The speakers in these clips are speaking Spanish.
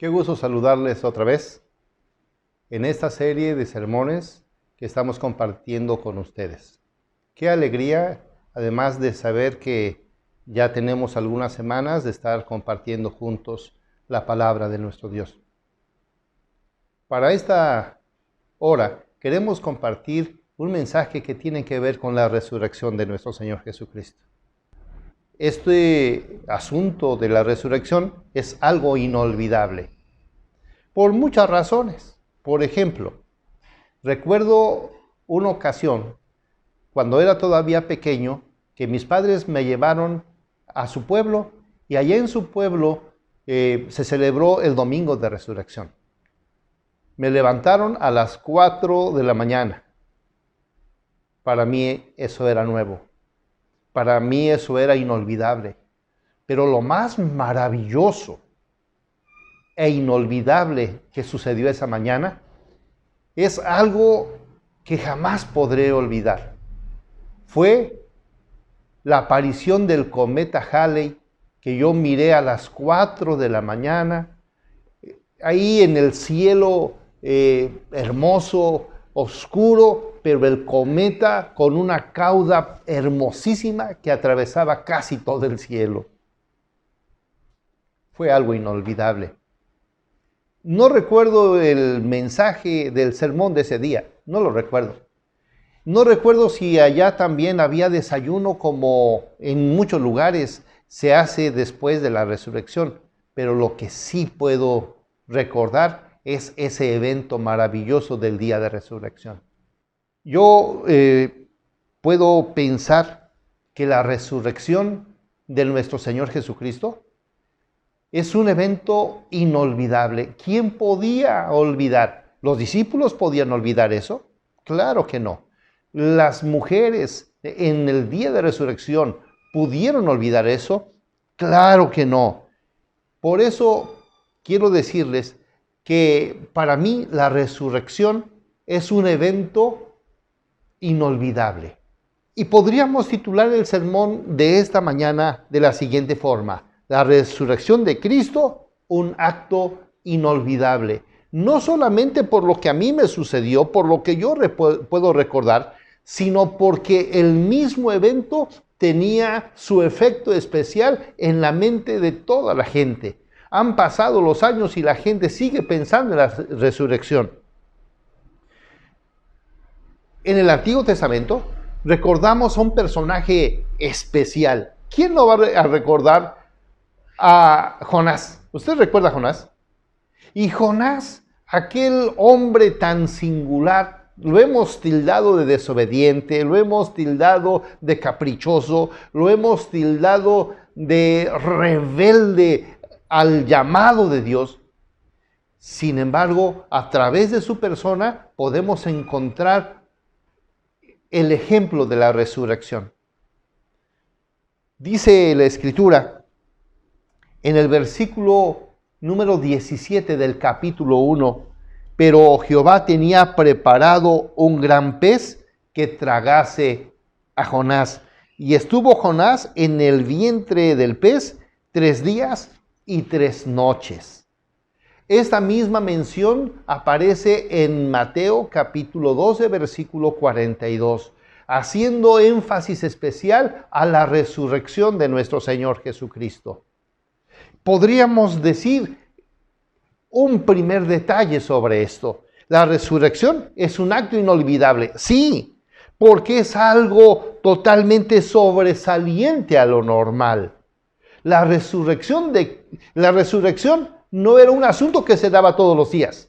Qué gusto saludarles otra vez en esta serie de sermones que estamos compartiendo con ustedes. Qué alegría, además de saber que ya tenemos algunas semanas de estar compartiendo juntos la palabra de nuestro Dios. Para esta hora queremos compartir un mensaje que tiene que ver con la resurrección de nuestro Señor Jesucristo. Este asunto de la resurrección es algo inolvidable, por muchas razones. Por ejemplo, recuerdo una ocasión, cuando era todavía pequeño, que mis padres me llevaron a su pueblo y allá en su pueblo se celebró el Domingo de Resurrección. Me levantaron a las 4 de la mañana. Para mí eso era nuevo. Para mí eso era inolvidable. Pero lo más maravilloso e inolvidable que sucedió esa mañana es algo que jamás podré olvidar. Fue la aparición del cometa Halley que yo miré a las 4 de la mañana, ahí en el cielo hermoso, oscuro, pero el cometa con una cauda hermosísima que atravesaba casi todo el cielo. Fue algo inolvidable. No recuerdo el mensaje del sermón de ese día, no lo recuerdo. No recuerdo si allá también había desayuno como en muchos lugares se hace después de la resurrección, pero lo que sí puedo recordar es ese evento maravilloso del día de resurrección. Yo puedo pensar que la resurrección de nuestro Señor Jesucristo es un evento inolvidable. ¿Quién podía olvidar? ¿Los discípulos podían olvidar eso? Claro que no. ¿Las mujeres en el día de resurrección pudieron olvidar eso? Claro que no. Por eso quiero decirles que para mí la resurrección es un evento inolvidable. Y podríamos titular el sermón de esta mañana de la siguiente forma: la resurrección de Cristo, un acto inolvidable. No solamente por lo que a mí me sucedió, por lo que yo puedo recordar, sino porque el mismo evento tenía su efecto especial en la mente de toda la gente. Han pasado los años y la gente sigue pensando en la resurrección. En el Antiguo Testamento recordamos a un personaje especial. ¿Quién no va a recordar a Jonás? ¿Usted recuerda a Jonás? Y Jonás, aquel hombre tan singular, lo hemos tildado de desobediente, lo hemos tildado de caprichoso, lo hemos tildado de rebelde al llamado de Dios. Sin embargo, a través de su persona podemos encontrar el ejemplo de la resurrección. Dice la Escritura en el versículo número 17 del capítulo 1, pero Jehová tenía preparado un gran pez que tragase a Jonás. Y estuvo Jonás en el vientre del pez 3 días y 3 noches. Esta misma mención aparece en Mateo capítulo 12, versículo 42, haciendo énfasis especial a la resurrección de nuestro Señor Jesucristo. Podríamos decir un primer detalle sobre esto. La resurrección es un acto inolvidable, sí, porque es algo totalmente sobresaliente a lo normal. La resurrección no era un asunto que se daba todos los días.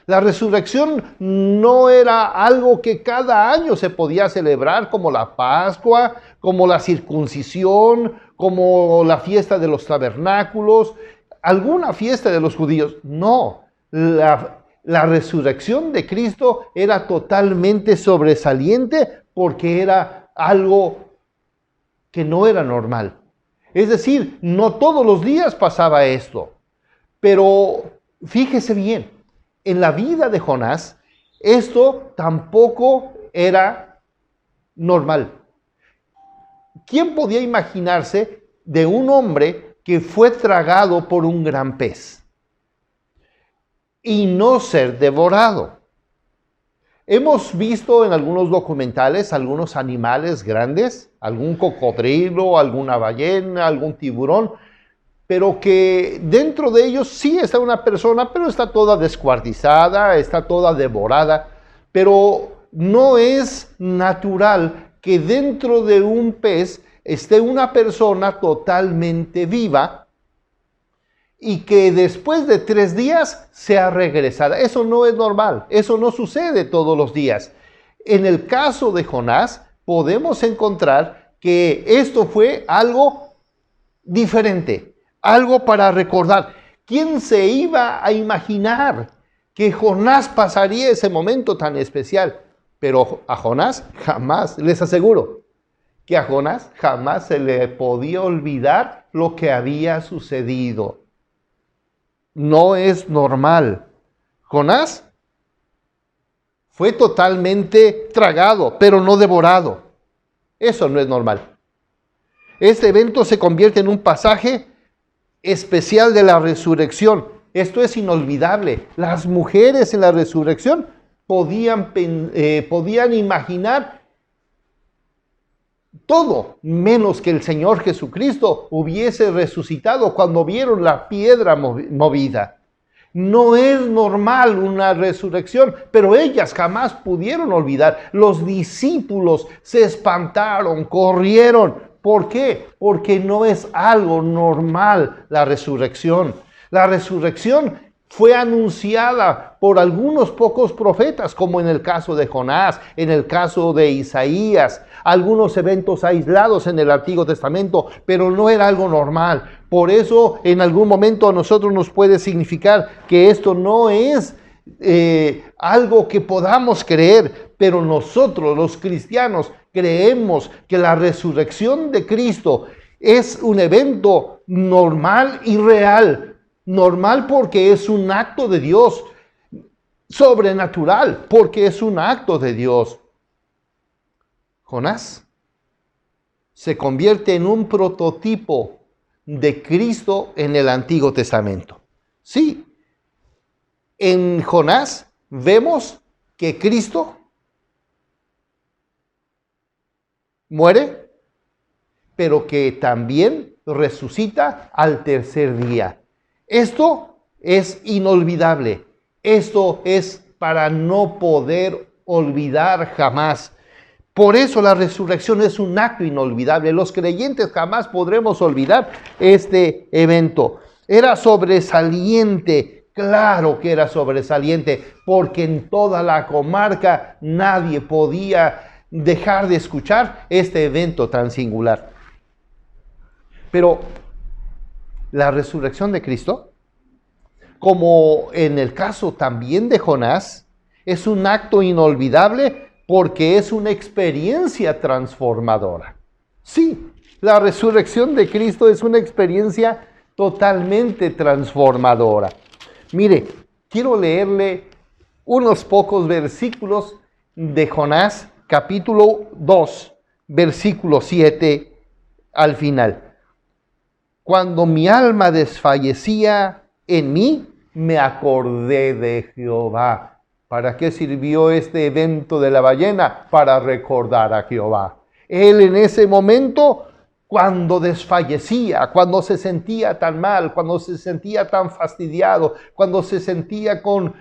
La resurrección no era algo que cada año se podía celebrar, como la Pascua, como la circuncisión, como la fiesta de los tabernáculos, alguna fiesta de los judíos. No, la resurrección de Cristo era totalmente sobresaliente porque era algo que no era normal. Es decir, no todos los días pasaba esto. Pero fíjese bien, en la vida de Jonás, esto tampoco era normal. ¿Quién podía imaginarse de un hombre que fue tragado por un gran pez? y no ser devorado. Hemos visto en algunos documentales algunos animales grandes, algún cocodrilo, alguna ballena, algún tiburón, pero que dentro de ellos sí está una persona, pero está toda descuartizada, está toda devorada, pero no es natural que dentro de un pez esté una persona totalmente viva y que después de 3 días sea regresada. Eso no es normal, eso no sucede todos los días. En el caso de Jonás, podemos encontrar que esto fue algo diferente, algo para recordar. ¿Quién se iba a imaginar que Jonás pasaría ese momento tan especial? Pero a Jonás jamás, les aseguro, que a Jonás jamás se le podía olvidar lo que había sucedido. No es normal. Jonás fue totalmente tragado, pero no devorado. Eso no es normal. Este evento se convierte en un pasaje especial de la resurrección. Esto es inolvidable. Las mujeres en la resurrección podían imaginar todo menos que el Señor Jesucristo hubiese resucitado cuando vieron la piedra movida. No es normal una resurrección, pero ellas jamás pudieron olvidar. Los discípulos se espantaron, corrieron. ¿Por qué? Porque no es algo normal la resurrección. La resurrección fue anunciada por algunos pocos profetas, como en el caso de Jonás, en el caso de Isaías, algunos eventos aislados en el Antiguo Testamento, pero no era algo normal. Por eso, en algún momento a nosotros nos puede significar que esto no es algo que podamos creer, pero nosotros, los cristianos, creemos que la resurrección de Cristo es un evento normal y real. Normal porque es un acto de Dios. Sobrenatural porque es un acto de Dios. Jonás se convierte en un prototipo de Cristo en el Antiguo Testamento. Sí, en Jonás vemos que Cristo muere, pero que también resucita al tercer día. Esto es inolvidable. Esto es para no poder olvidar jamás. Por eso la resurrección es un acto inolvidable. Los creyentes jamás podremos olvidar este evento. Era sobresaliente, claro que era sobresaliente, porque en toda la comarca nadie podía dejar de escuchar este evento tan singular. Pero la resurrección de Cristo, como en el caso también de Jonás, es un acto inolvidable porque es una experiencia transformadora. Sí, la resurrección de Cristo es una experiencia totalmente transformadora. Mire, quiero leerle unos pocos versículos de Jonás, capítulo 2, versículo 7 al final. Cuando mi alma desfallecía en mí, me acordé de Jehová. ¿Para qué sirvió este evento de la ballena? Para recordar a Jehová. Él en ese momento, cuando desfallecía, cuando se sentía tan mal, cuando se sentía tan fastidiado, cuando se sentía con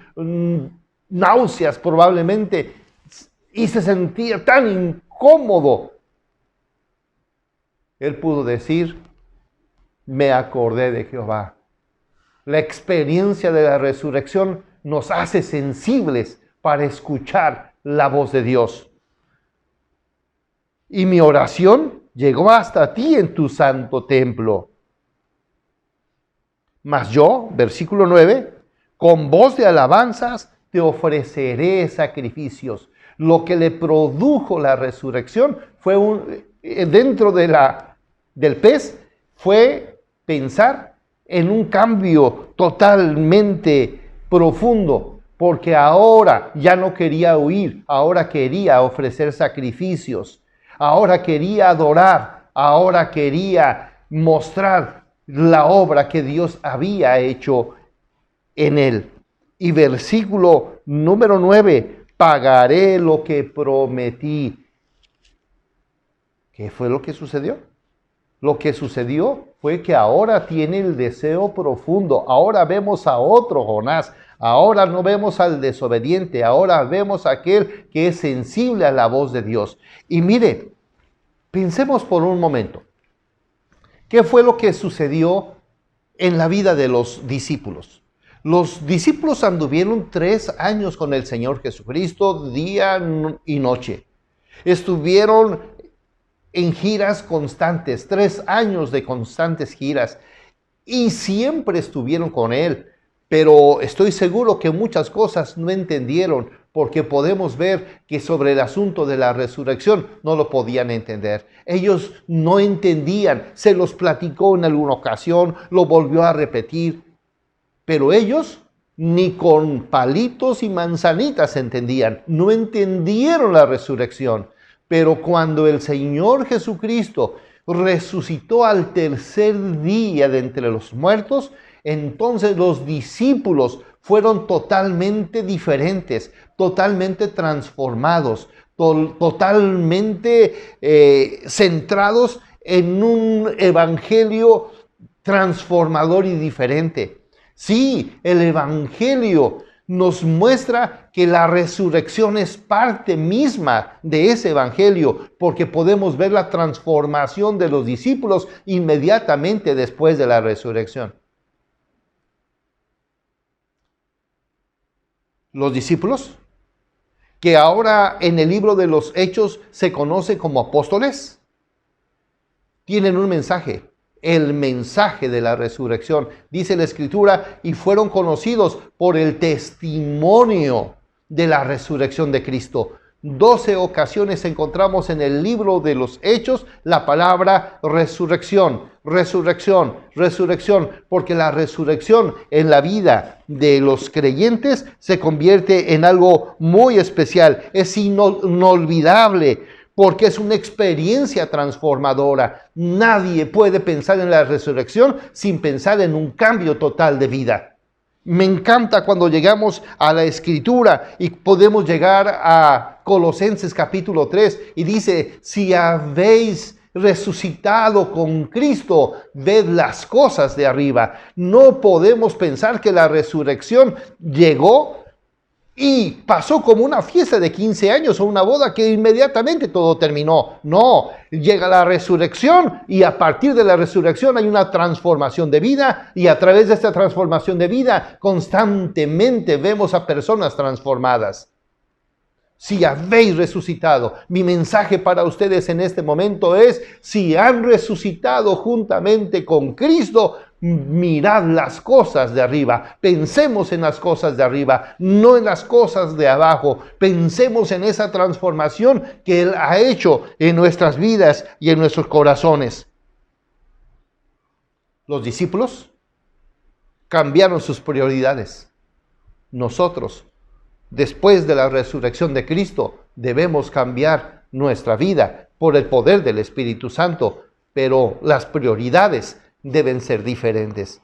náuseas probablemente, y se sentía tan incómodo, él pudo decir: me acordé de Jehová. La experiencia de la resurrección nos hace sensibles para escuchar la voz de Dios. Y mi oración llegó hasta ti en tu santo templo. Mas yo, versículo 9, con voz de alabanzas te ofreceré sacrificios. Lo que le produjo la resurrección fue dentro del pez, fue pensar en un cambio totalmente profundo, porque ahora ya no quería huir, ahora quería ofrecer sacrificios, ahora quería adorar, ahora quería mostrar la obra que Dios había hecho en él. Y versículo número 9, pagaré lo que prometí. ¿Qué fue lo que sucedió? Lo que sucedió fue que ahora tiene el deseo profundo. Ahora vemos a otro Jonás. Ahora no vemos al desobediente. Ahora vemos a aquel que es sensible a la voz de Dios. Y mire, pensemos por un momento. ¿Qué fue lo que sucedió en la vida de los discípulos? Los discípulos anduvieron 3 años con el Señor Jesucristo, día y noche. Estuvieron en giras constantes, 3 años de constantes giras, y siempre estuvieron con Él. Pero estoy seguro que muchas cosas no entendieron, porque podemos ver que sobre el asunto de la resurrección no lo podían entender. Ellos no entendían, se los platicó en alguna ocasión, lo volvió a repetir, pero ellos ni con palitos y manzanitas entendían, no entendieron la resurrección. Pero cuando el Señor Jesucristo resucitó al 3er día de entre los muertos, entonces los discípulos fueron totalmente diferentes, totalmente transformados, totalmente centrados en un evangelio transformador y diferente. Sí, el evangelio nos muestra que la resurrección es parte misma de ese evangelio, porque podemos ver la transformación de los discípulos inmediatamente después de la resurrección. Los discípulos, que ahora en el libro de los Hechos se conoce como apóstoles, tienen un mensaje. El mensaje de la resurrección, dice la Escritura, y fueron conocidos por el testimonio de la resurrección de Cristo. 12 ocasiones encontramos en el libro de los Hechos la palabra resurrección, resurrección, resurrección, porque la resurrección en la vida de los creyentes se convierte en algo muy especial, es inolvidable, porque es una experiencia transformadora. Nadie puede pensar en la resurrección sin pensar en un cambio total de vida. Me encanta cuando llegamos a la Escritura y podemos llegar a Colosenses capítulo 3 y dice, si habéis resucitado con Cristo, ved las cosas de arriba. No podemos pensar que la resurrección llegó y pasó como una fiesta de 15 años o una boda que inmediatamente todo terminó. No, llega la resurrección y a partir de la resurrección hay una transformación de vida y a través de esta transformación de vida constantemente vemos a personas transformadas. Si habéis resucitado, mi mensaje para ustedes en este momento es, si han resucitado juntamente con Cristo, mirad las cosas de arriba, pensemos en las cosas de arriba, no en las cosas de abajo, pensemos en esa transformación que Él ha hecho en nuestras vidas y en nuestros corazones. Los discípulos cambiaron sus prioridades. Nosotros, después de la resurrección de Cristo, debemos cambiar nuestra vida por el poder del Espíritu Santo, pero las prioridades deben ser diferentes.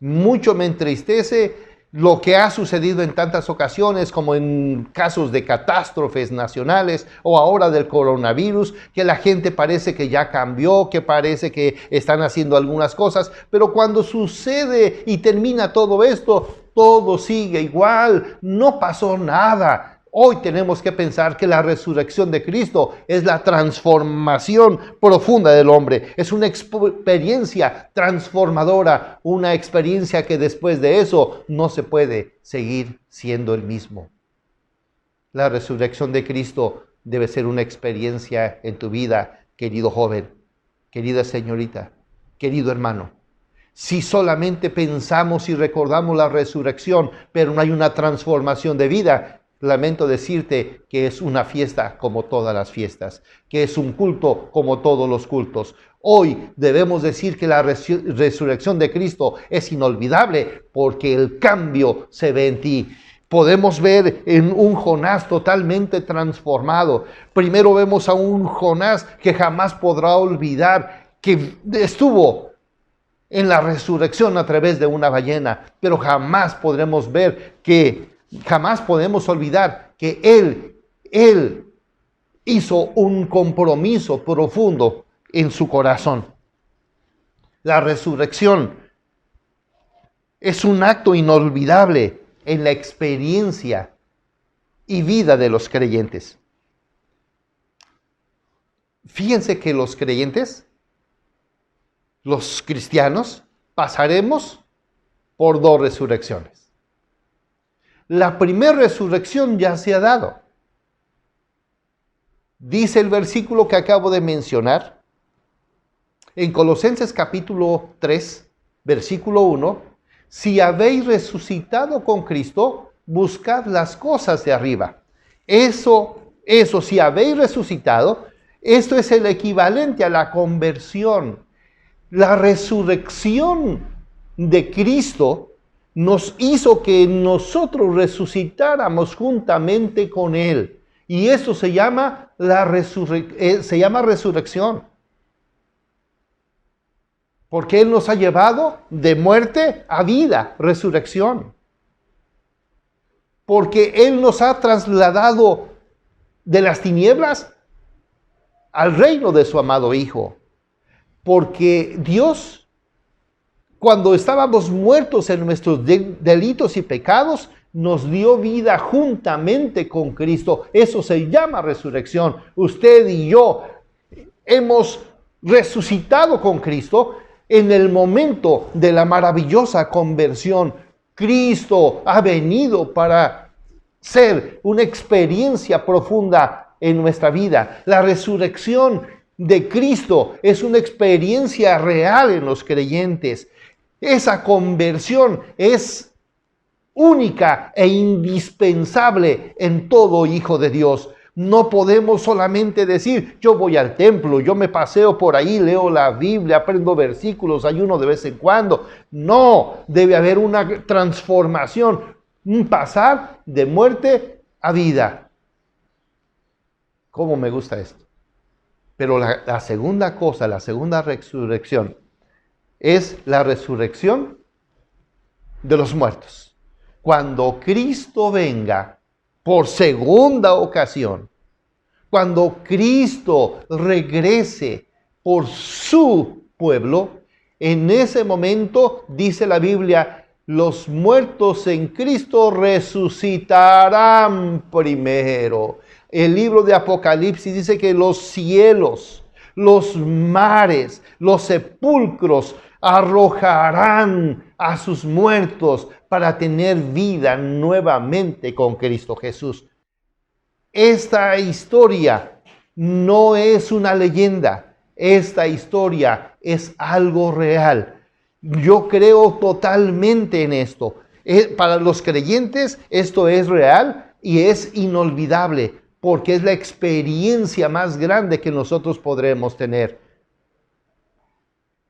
Mucho me entristece lo que ha sucedido en tantas ocasiones, como en casos de catástrofes nacionales o ahora del coronavirus, que la gente parece que ya cambió, que parece que están haciendo algunas cosas, pero cuando sucede y termina todo esto, todo sigue igual, no pasó nada. Hoy tenemos que pensar que la resurrección de Cristo es la transformación profunda del hombre. Es una experiencia transformadora, una experiencia que después de eso no se puede seguir siendo el mismo. La resurrección de Cristo debe ser una experiencia en tu vida, querido joven, querida señorita, querido hermano. Si solamente pensamos y recordamos la resurrección, pero no hay una transformación de vida, lamento decirte que es una fiesta como todas las fiestas, que es un culto como todos los cultos. Hoy debemos decir que la resurrección de Cristo es inolvidable porque el cambio se ve en ti. Podemos ver en un Jonás totalmente transformado. Primero vemos a un Jonás que jamás podrá olvidar que estuvo en la resurrección a través de una ballena, pero jamás podremos jamás podemos olvidar que Él hizo un compromiso profundo en su corazón. La resurrección es un acto inolvidable en la experiencia y vida de los creyentes. Fíjense que los creyentes, los cristianos, pasaremos por 2 resurrecciones. La primera resurrección ya se ha dado. Dice el versículo que acabo de mencionar, en Colosenses capítulo 3, versículo 1, si habéis resucitado con Cristo, buscad las cosas de arriba. Eso, si habéis resucitado, esto es el equivalente a la conversión. La resurrección de Cristo nos hizo que nosotros resucitáramos juntamente con Él. Y eso se llama resurrección. Porque Él nos ha llevado de muerte a vida, resurrección. Porque Él nos ha trasladado de las tinieblas al reino de su amado Hijo. Porque Dios, cuando estábamos muertos en nuestros delitos y pecados, nos dio vida juntamente con Cristo. Eso se llama resurrección. Usted y yo hemos resucitado con Cristo en el momento de la maravillosa conversión. Cristo ha venido para ser una experiencia profunda en nuestra vida. La resurrección de Cristo es una experiencia real en los creyentes. Esa conversión es única e indispensable en todo hijo de Dios. No podemos solamente decir, yo voy al templo, yo me paseo por ahí, leo la Biblia, aprendo versículos, ayuno de vez en cuando. No, debe haber una transformación, un pasar de muerte a vida. ¿Cómo me gusta esto? Pero la segunda cosa, la segunda resurrección, es la resurrección de los muertos. Cuando Cristo venga por segunda ocasión, cuando Cristo regrese por su pueblo, en ese momento, dice la Biblia, los muertos en Cristo resucitarán primero. El libro de Apocalipsis dice que los cielos, los mares, los sepulcros arrojarán a sus muertos para tener vida nuevamente con Cristo Jesús. Esta historia no es una leyenda, esta historia es algo real. Yo creo totalmente en esto. Para los creyentes esto es real y es inolvidable, porque es la experiencia más grande que nosotros podremos tener.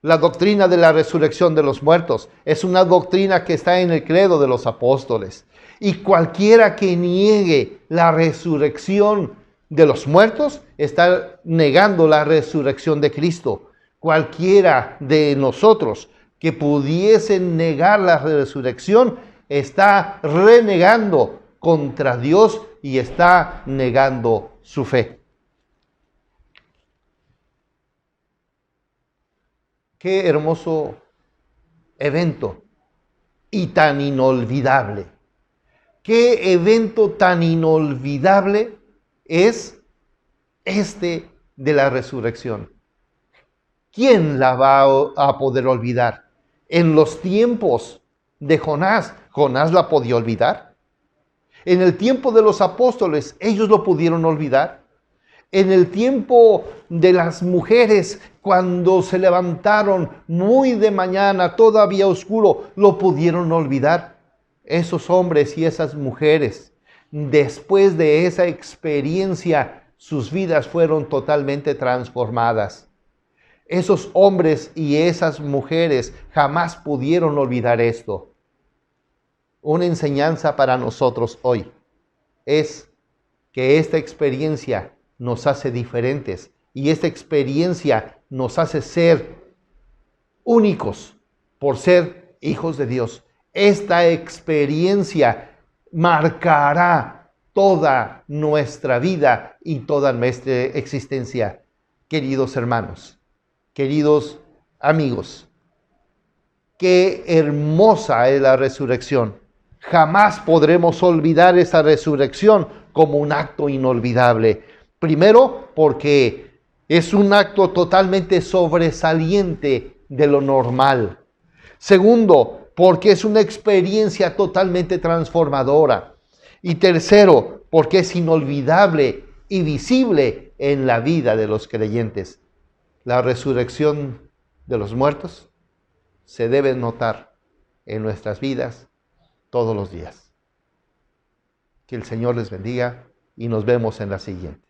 La doctrina de la resurrección de los muertos es una doctrina que está en el credo de los apóstoles. Y cualquiera que niegue la resurrección de los muertos está negando la resurrección de Cristo. Cualquiera de nosotros que pudiese negar la resurrección está renegando contra Dios y está negando su fe. Qué hermoso evento y tan inolvidable. Qué evento tan inolvidable es este de la resurrección. ¿Quién la va a poder olvidar? En los tiempos de Jonás, ¿Jonás la podía olvidar? En el tiempo de los apóstoles, ¿ellos lo pudieron olvidar? En el tiempo de las mujeres, cuando se levantaron muy de mañana, todavía oscuro, ¿lo pudieron olvidar? Esos hombres y esas mujeres, después de esa experiencia, sus vidas fueron totalmente transformadas. Esos hombres y esas mujeres jamás pudieron olvidar esto. Una enseñanza para nosotros hoy es que esta experiencia nos hace diferentes y esta experiencia nos hace ser únicos por ser hijos de Dios. Esta experiencia marcará toda nuestra vida y toda nuestra existencia. Queridos hermanos, queridos amigos, qué hermosa es la resurrección. Jamás podremos olvidar esa resurrección como un acto inolvidable. Primero, porque es un acto totalmente sobresaliente de lo normal. Segundo, porque es una experiencia totalmente transformadora. Y tercero, porque es inolvidable y visible en la vida de los creyentes. La resurrección de los muertos se debe notar en nuestras vidas todos los días. Que el Señor les bendiga y nos vemos en la siguiente.